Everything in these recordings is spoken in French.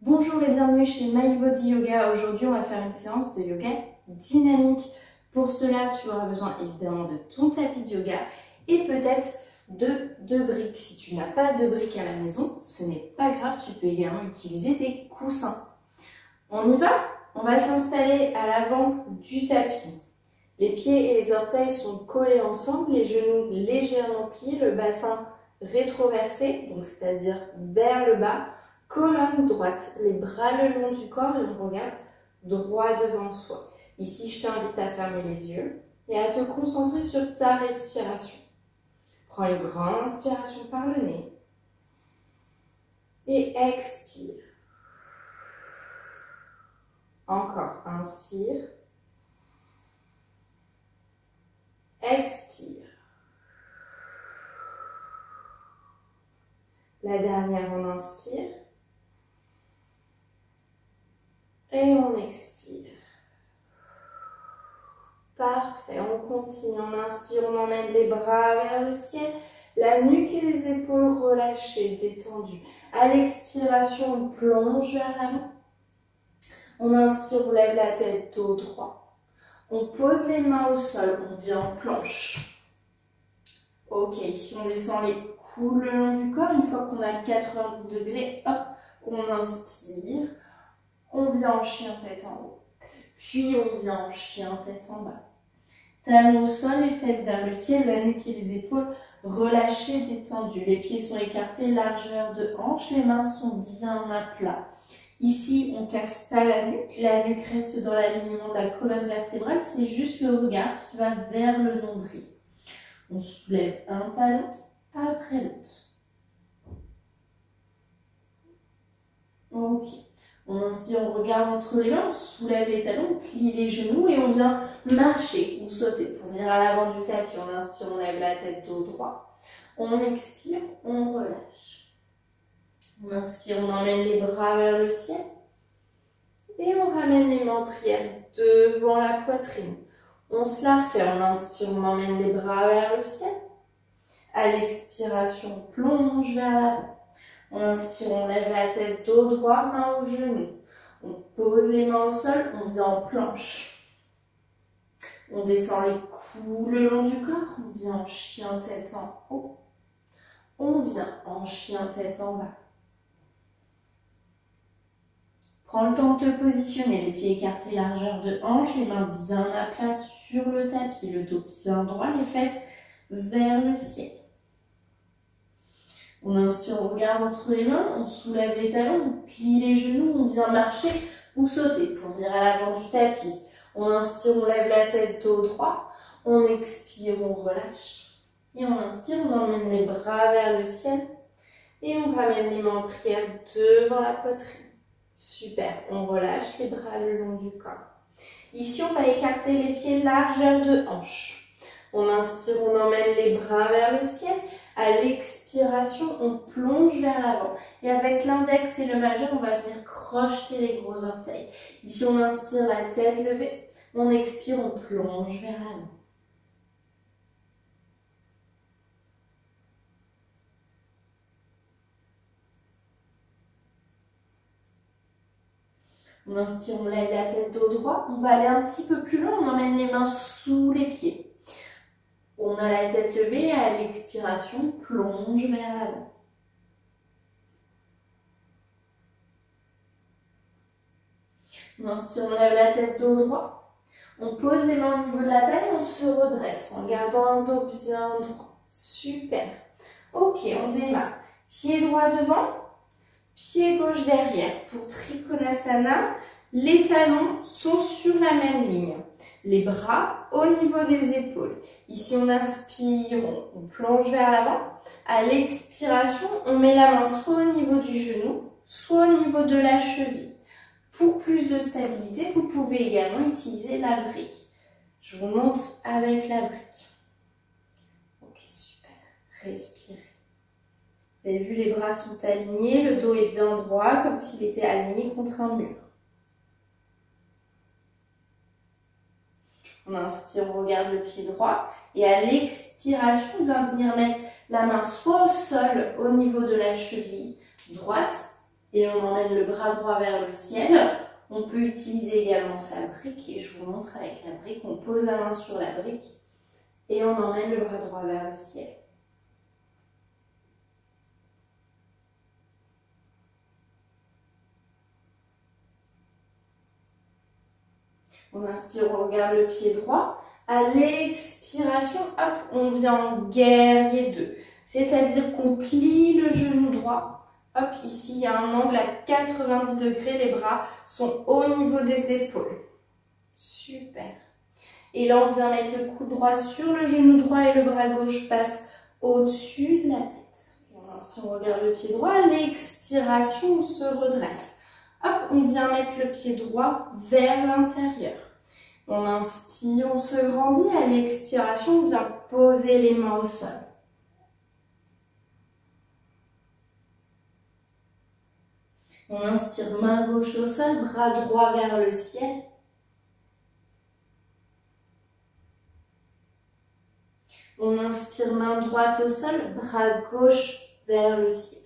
Bonjour et bienvenue chez My Body Yoga. Aujourd'hui, on va faire une séance de yoga dynamique. Pour cela, tu auras besoin évidemment de ton tapis de yoga et peut-être de 2 briques. Si tu n'as pas de briques à la maison, ce n'est pas grave, tu peux également utiliser des coussins. On y va? On va s'installer à l'avant du tapis. Les pieds et les orteils sont collés ensemble, les genoux légèrement pliés, le bassin rétroversé, donc c'est-à-dire vers le bas. Colonne droite, les bras le long du corps et on regarde droit devant soi. Ici, je t'invite à fermer les yeux et à te concentrer sur ta respiration. Prends une grande inspiration par le nez et expire. Encore, inspire. Expire. La dernière, on inspire. Et on expire. Parfait, on continue, on inspire, on emmène les bras vers le ciel, la nuque et les épaules relâchées, détendues. À l'expiration, on plonge vers l'avant. On inspire, on lève la tête, dos droit. On pose les mains au sol, on vient en planche. Ok, ici on descend les coudes le long du corps. Une fois qu'on a 90 degrés, hop, on inspire. On vient en chien tête en haut, puis on vient en chien tête en bas. Talons au sol, les fesses vers le ciel, la nuque et les épaules relâchées, détendues. Les pieds sont écartés, largeur de hanche, les mains sont bien à plat. Ici, on ne casse pas la nuque reste dans l'alignement de la colonne vertébrale, c'est juste le regard qui va vers le nombril. On soulève un talon après l'autre. Ok. On inspire, on regarde entre les mains, on soulève les talons, on plie les genoux et on vient marcher ou sauter pour venir à l'avant du tapis. On inspire, on lève la tête, dos droit. On expire, on relâche. On inspire, on emmène les bras vers le ciel. Et on ramène les mains en prière devant la poitrine. On se la refait, on inspire, on emmène les bras vers le ciel. À l'expiration, on plonge vers l'avant. On inspire, on lève la tête, dos droit, main au genou. On pose les mains au sol, on vient en planche. On descend les coudes le long du corps, on vient en chien tête en haut. On vient en chien tête en bas. Prends le temps de te positionner, les pieds écartés, largeur de hanche, les mains bien à plat sur le tapis, le dos bien droit, les fesses vers le ciel. On inspire, on regarde entre les mains, on soulève les talons, on plie les genoux, on vient marcher ou sauter pour venir à l'avant du tapis. On inspire, on lève la tête, dos droit. On expire, on relâche. Et on inspire, on emmène les bras vers le ciel. Et on ramène les mains en prière devant la poitrine. Super, on relâche les bras le long du corps. Ici, on va écarter les pieds, largeur de hanche. On inspire, on emmène les bras vers le ciel. À l'expiration, on plonge vers l'avant. Et avec l'index et le majeur, on va venir crocheter les gros orteils. Ici, on inspire, la tête levée. On expire, on plonge vers l'avant. On inspire, on lève la tête, dos droit. On va aller un petit peu plus loin, on emmène les mains sous les pieds. On a la tête levée et à l'expiration, plonge vers l'avant. On inspire, on lève la tête, dos droit. On pose les mains au niveau de la taille et on se redresse en gardant un dos bien droit. Super. Ok, on démarre. Pied droit devant, pied gauche derrière. Pour Trikonasana, les talons sont sur la même ligne. Les bras au niveau des épaules. Ici, on inspire, on plonge vers l'avant. À l'expiration, on met la main soit au niveau du genou, soit au niveau de la cheville. Pour plus de stabilité, vous pouvez également utiliser la brique. Je vous montre avec la brique. Ok, super. Respirez. Vous avez vu, les bras sont alignés, le dos est bien droit, comme s'il était aligné contre un mur. On inspire, on regarde le pied droit. Et à l'expiration, on va venir mettre la main soit au sol, au niveau de la cheville droite, Et on emmène le bras droit vers le ciel. On peut utiliser également sa brique et je vous montre avec la brique. On pose la main sur la brique et on emmène le bras droit vers le ciel. On inspire, on regarde le pied droit. À l'expiration, hop, on vient en guerrier 2. C'est-à-dire qu'on plie le genou droit. Hop, ici, il y a un angle à 90 degrés. Les bras sont au niveau des épaules. Super. Et là, on vient mettre le coude droit sur le genou droit et le bras gauche passe au-dessus de la tête. On inspire, on regarde le pied droit. À l'expiration, on se redresse. Hop, on vient mettre le pied droit vers l'intérieur. On inspire, on se grandit. À l'expiration, on vient poser les mains au sol. On inspire, main gauche au sol, bras droit vers le ciel. On inspire, main droite au sol, bras gauche vers le ciel.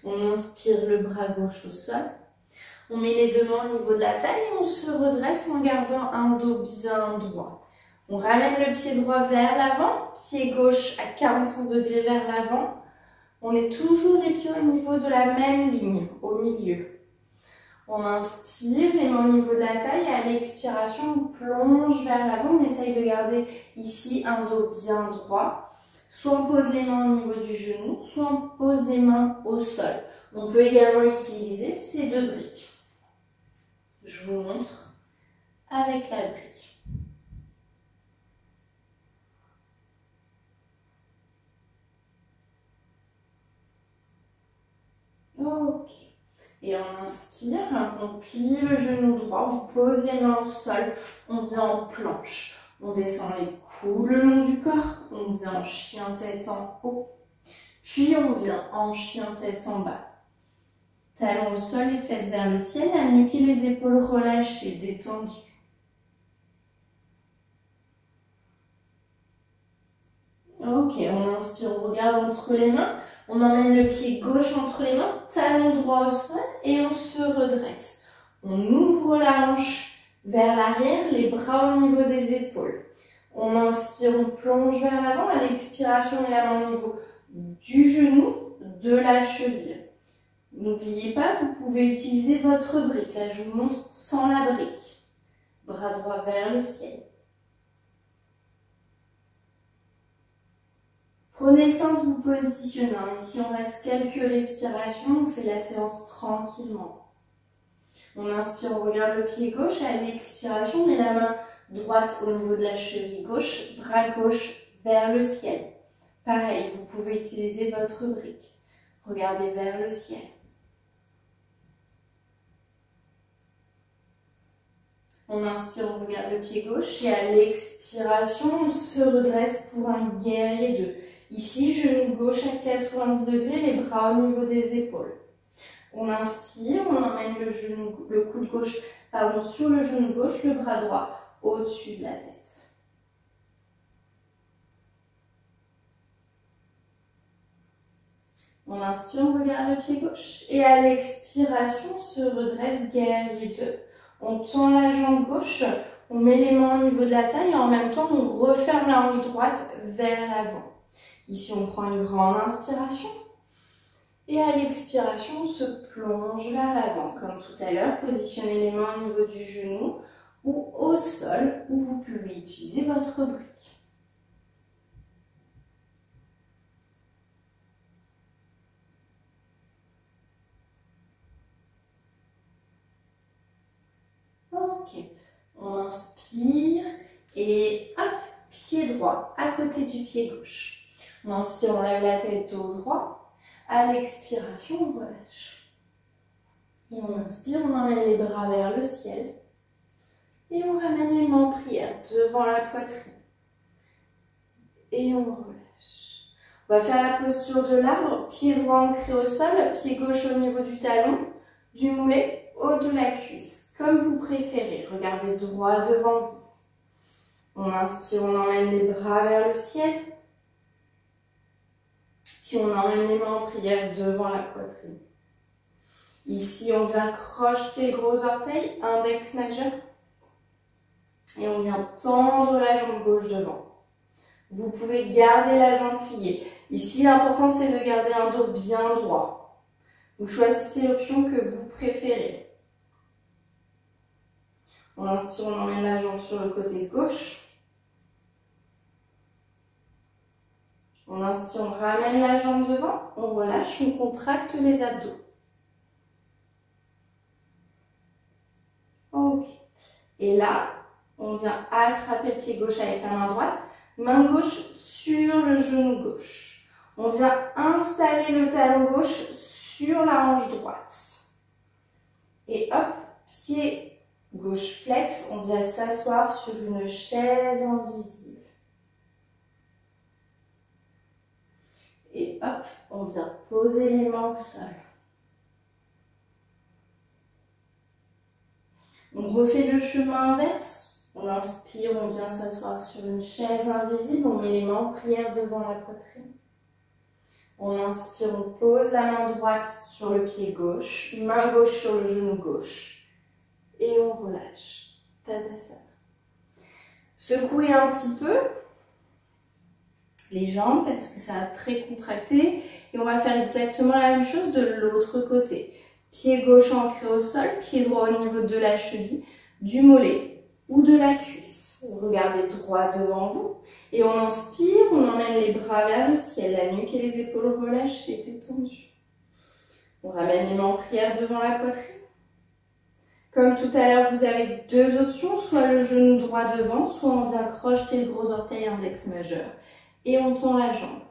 On inspire le bras gauche au sol. On met les deux mains au niveau de la taille et on se redresse en gardant un dos bien droit. On ramène le pied droit vers l'avant, pied gauche à 45 degrés vers l'avant. On est toujours les pieds au niveau de la même ligne, au milieu. On inspire, les mains au niveau de la taille. À l'expiration, on plonge vers l'avant. On essaye de garder ici un dos bien droit. Soit on pose les mains au niveau du genou, soit on pose les mains au sol. On peut également utiliser ces deux briques. Je vous montre avec la brique. Ok. Et on inspire, on plie le genou droit, on pose les mains au sol, on vient en planche. On descend les coudes le long du corps, on vient en chien tête en haut, puis on vient en chien tête en bas. Talons au sol, les fesses vers le ciel, la nuque et les épaules relâchées, détendues. Ok, on inspire, on regarde entre les mains, on emmène le pied gauche entre les mains, talon droit au sol et on se redresse. On ouvre la hanche vers l'arrière, les bras au niveau des épaules. On inspire, on plonge vers l'avant. À l'expiration, on met la main au niveau du genou, de la cheville. N'oubliez pas, vous pouvez utiliser votre brique. Là, je vous montre sans la brique. Bras droit vers le ciel. Prenez le temps de vous positionner. Ici, on reste quelques respirations. On fait la séance tranquillement. On inspire, on regarde le pied gauche. À l'expiration, on met la main droite au niveau de la cheville gauche, bras gauche vers le ciel. Pareil, vous pouvez utiliser votre brique. Regardez vers le ciel. On inspire, on regarde le pied gauche et à l'expiration, on se redresse pour un guerrier 2. Ici, genou gauche à 90 degrés, les bras au niveau des épaules. On inspire, on emmène le coude gauche sur le genou gauche, le bras droit au-dessus de la tête. On inspire, on regarde le pied gauche et à l'expiration, on se redresse guerrier 2. On tend la jambe gauche, on met les mains au niveau de la taille et en même temps, on referme la hanche droite vers l'avant. Ici, on prend une grande inspiration. Et à l'expiration, on se plonge vers l'avant. Comme tout à l'heure, positionnez les mains au niveau du genou ou au sol, où vous pouvez utiliser votre brique. Ok, on inspire et hop, pied droit à côté du pied gauche. On inspire, on lève la tête, dos droit. À l'expiration, on relâche. Et on inspire, on emmène les bras vers le ciel. Et on ramène les mains en prière devant la poitrine. Et on relâche. On va faire la posture de l'arbre, pied droit ancré au sol, pied gauche au niveau du talon, du mollet, haut de la cuisse, comme vous préférez. Regardez droit devant vous. On inspire, on emmène les bras vers le ciel. Puis on emmène les mains en prière devant la poitrine. Ici, on vient crocheter les gros orteils, index majeur. Et on vient tendre la jambe gauche devant. Vous pouvez garder la jambe pliée. Ici, l'important, c'est de garder un dos bien droit. Vous choisissez l'option que vous préférez. On inspire, on emmène la jambe sur le côté gauche. On inspire, on ramène la jambe devant. On relâche, on contracte les abdos. Ok. Et là, on vient attraper le pied gauche avec la main droite. Main gauche sur le genou gauche. On vient installer le talon gauche sur la hanche droite. Et hop, pied gauche flex, on vient s'asseoir sur une chaise invisible. Et hop, on vient poser les mains au sol. On refait le chemin inverse. On inspire, on vient s'asseoir sur une chaise invisible. On met les mains en prière devant la poitrine. On inspire, on pose la main droite sur le pied gauche, main gauche sur le genou gauche. Et on relâche. Tadasana. Secouez un petit peu les jambes parce que ça a très contracté. Et on va faire exactement la même chose de l'autre côté. Pied gauche ancré au sol, pied droit au niveau de la cheville, du mollet ou de la cuisse. Regardez droit devant vous. Et on inspire, on emmène les bras vers le ciel, la nuque et les épaules relâchées, détendues. On ramène les mains en prière devant la poitrine. Comme tout à l'heure, vous avez deux options, soit le genou droit devant, soit on vient crocheter le gros orteil index majeur. Et on tend la jambe.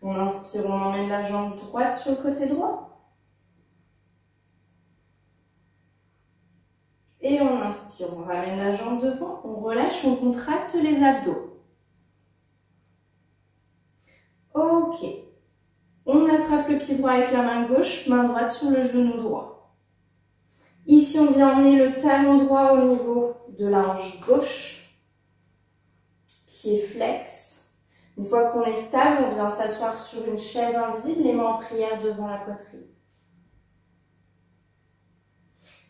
On inspire, on emmène la jambe droite sur le côté droit. Et on inspire, on ramène la jambe devant, on relâche, on contracte les abdos. Ok. On attrape le pied droit avec la main gauche, main droite sur le genou droit. Ici, on vient emmener le talon droit au niveau de la hanche gauche. Pied flex. Une fois qu'on est stable, on vient s'asseoir sur une chaise invisible, les mains en prière devant la poitrine.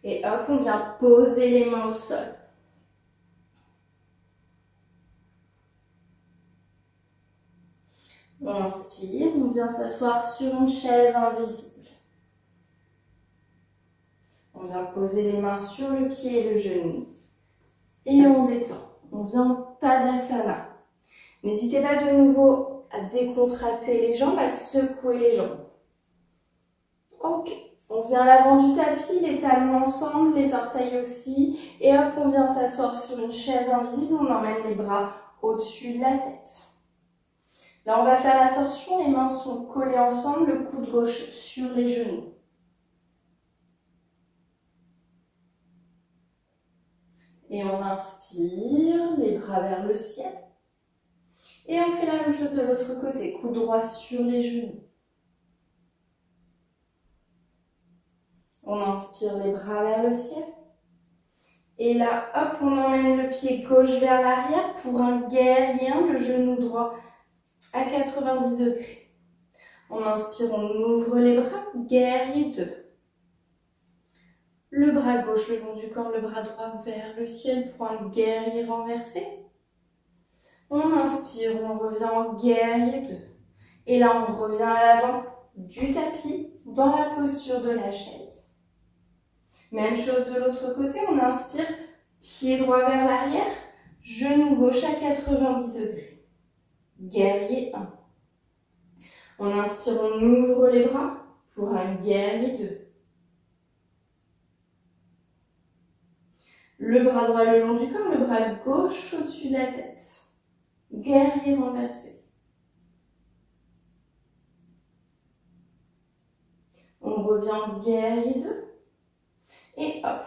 Et hop, on vient poser les mains au sol. On inspire, on vient s'asseoir sur une chaise invisible. On vient poser les mains sur le pied et le genou. Et on détend. On vient en Tadasana. N'hésitez pas de nouveau à décontracter les jambes, à secouer les jambes. Ok. On vient à l'avant du tapis, les talons ensemble, les orteils aussi. Et hop, on vient s'asseoir sur une chaise invisible. On emmène les bras au-dessus de la tête. Là, on va faire la torsion. Les mains sont collées ensemble, le coude gauche sur les genoux. Et on inspire, les bras vers le ciel. Et on fait la même chose de l'autre côté. Coude droit sur les genoux. On inspire les bras vers le ciel. Et là, hop, on emmène le pied gauche vers l'arrière pour un guerrier 1, le genou droit à 90 degrés. On inspire, on ouvre les bras, guerrier 2. Le bras gauche le long du corps, le bras droit vers le ciel pour un guerrier renversé. On inspire, on revient en guerrier 2. Et là, on revient à l'avant du tapis dans la posture de la chaise. Même chose de l'autre côté, on inspire, pied droit vers l'arrière, genou gauche à 90 degrés. Guerrier 1. On inspire, on ouvre les bras pour un guerrier 2. Le bras droit le long du corps, le bras gauche au-dessus de la tête. Guerrier renversé. On revient en guerrier 2. Et hop,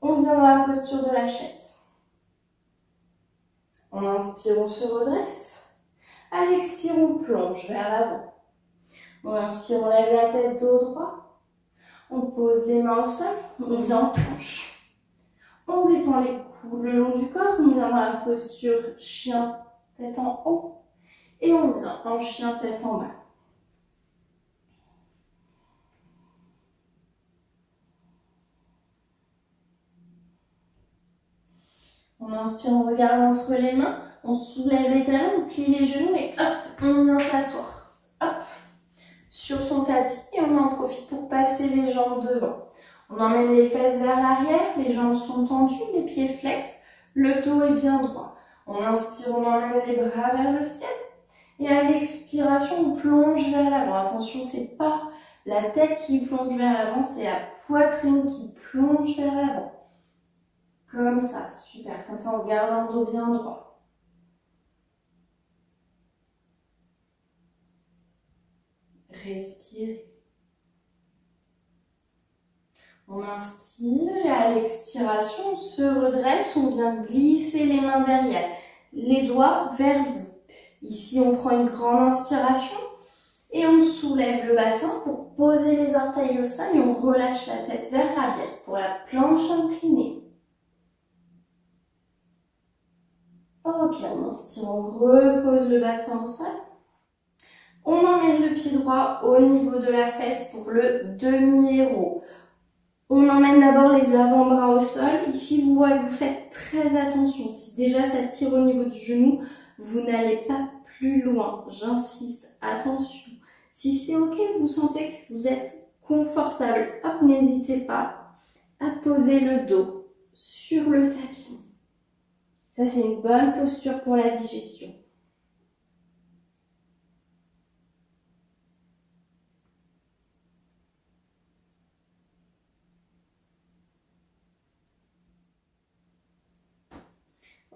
on vient dans la posture de la chaise. On inspire, on se redresse. À l'expire, on plonge vers l'avant. On inspire, on lève la tête dos droit. On pose les mains au sol, on vient en planche. On descend les coudes le long du corps, on vient dans la posture chien tête en haut. Et on vient en chien, tête en bas. On inspire, on regarde entre les mains, on soulève les talons, on plie les genoux et hop, on vient s'asseoir. Hop, sur son tapis et on en profite pour passer les jambes devant. On emmène les fesses vers l'arrière, les jambes sont tendues, les pieds flex, le dos est bien droit. On inspire, on emmène les bras vers le ciel. Et à l'expiration, on plonge vers l'avant. Attention, c'est pas la tête qui plonge vers l'avant, c'est la poitrine qui plonge vers l'avant. Comme ça, super. Comme ça, on garde un dos bien droit. Respirez. On inspire et à l'expiration, on se redresse, on vient glisser les mains derrière, les doigts vers vous. Ici, on prend une grande inspiration et on soulève le bassin pour poser les orteils au sol et on relâche la tête vers l'arrière pour la planche inclinée. Ok, on inspire, on repose le bassin au sol. On emmène le pied droit au niveau de la fesse pour le demi-héros. On emmène d'abord les avant-bras au sol. Ici, vous voyez, vous faites très attention. Si déjà ça tire au niveau du genou, vous n'allez pas plus loin. J'insiste, attention. Si c'est ok, vous sentez que vous êtes confortable, hop, n'hésitez pas à poser le dos sur le tapis. Ça, c'est une bonne posture pour la digestion.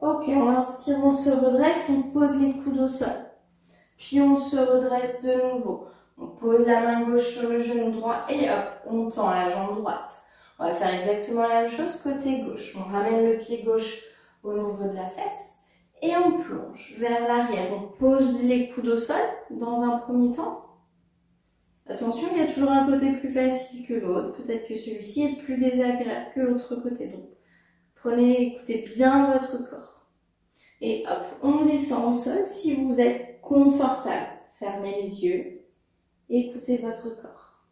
Ok, on inspire, on se redresse, on pose les coudes au sol. Puis on se redresse de nouveau. On pose la main gauche sur le genou droit et hop, on tend la jambe droite. On va faire exactement la même chose côté gauche. On ramène le pied gauche au niveau de la fesse et on plonge vers l'arrière. On pose les coudes au sol dans un premier temps. Attention, il y a toujours un côté plus facile que l'autre. Peut-être que celui-ci est plus désagréable que l'autre côté. Donc, écoutez bien votre corps. Et hop, on descend au sol. Si vous êtes confortable, fermez les yeux. Écoutez votre corps.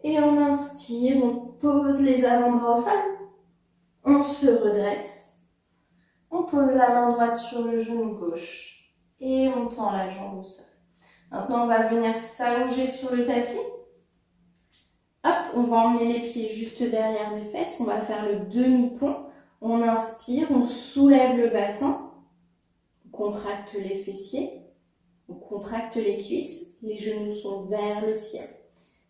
Et on inspire, on pose les avant-bras au sol. On se redresse. On pose la main droite sur le genou gauche. Et on tend la jambe au sol. Maintenant, on va venir s'allonger sur le tapis. Hop, on va emmener les pieds juste derrière les fesses. On va faire le demi-pont. On inspire, on soulève le bassin. On contracte les fessiers. On contracte les cuisses. Les genoux sont vers le ciel.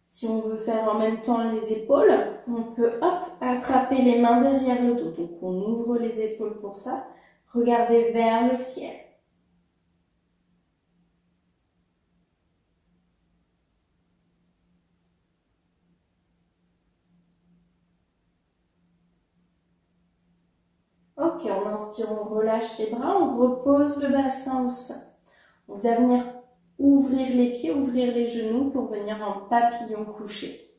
Si on veut faire en même temps les épaules, on peut hop, attraper les mains derrière le dos. Donc on ouvre les épaules pour ça. Regardez vers le ciel. Ok, on inspire, on relâche les bras, on repose le bassin au sol. On va venir ouvrir les pieds, ouvrir les genoux pour venir en papillon couché.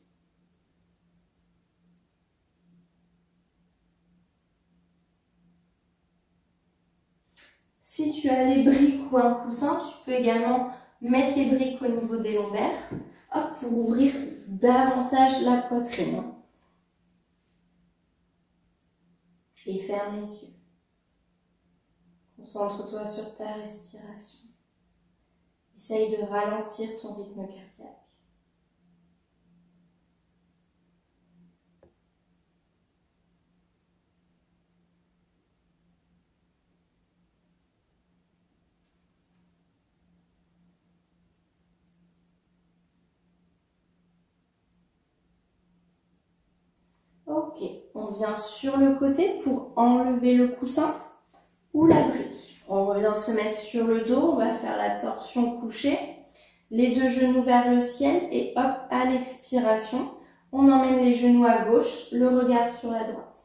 Si tu as les briques ou un coussin, tu peux également mettre les briques au niveau des lombaires, hop, pour ouvrir davantage la poitrine. Et ferme les yeux. Concentre-toi sur ta respiration. Essaye de ralentir ton rythme cardiaque. Ok, on vient sur le côté pour enlever le coussin ou la brique. On revient se mettre sur le dos, on va faire la torsion couchée, les deux genoux vers le ciel et hop, à l'expiration, on emmène les genoux à gauche, le regard sur la droite.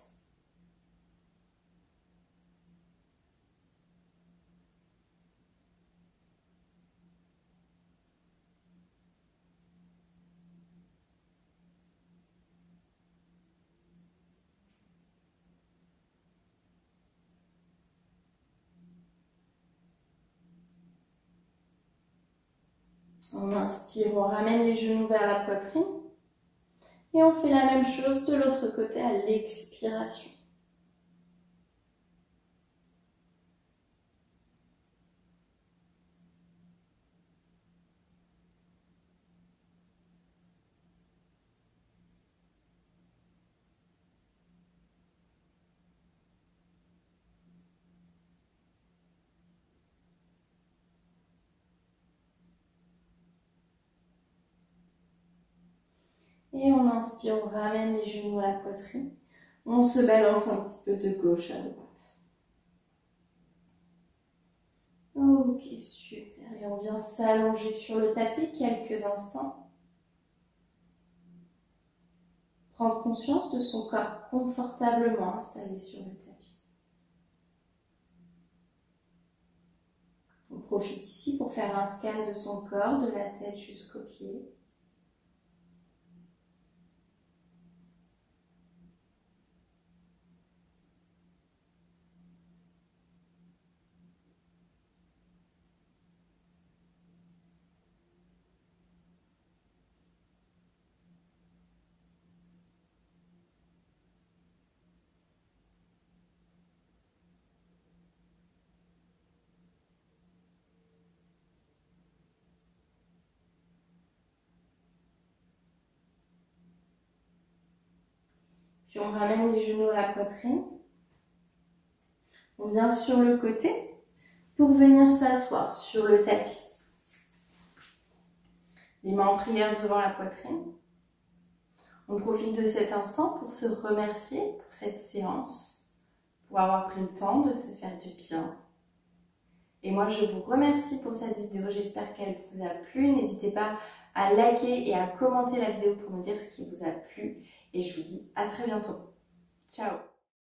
On inspire, on ramène les genoux vers la poitrine. Et on fait la même chose de l'autre côté à l'expiration. Et on inspire, on ramène les genoux à la poitrine. On se balance un petit peu de gauche à droite. Ok, super. Et on vient s'allonger sur le tapis quelques instants. Prendre conscience de son corps confortablement installé sur le tapis. On profite ici pour faire un scan de son corps, de la tête jusqu'aux pieds. Puis on ramène les genoux à la poitrine. On vient sur le côté pour venir s'asseoir sur le tapis. Les mains en prière devant la poitrine. On profite de cet instant pour se remercier pour cette séance, pour avoir pris le temps de se faire du bien. Et moi, je vous remercie pour cette vidéo. J'espère qu'elle vous a plu. N'hésitez pas à liker et à commenter la vidéo pour me dire ce qui vous a plu. Et je vous dis à très bientôt. Ciao!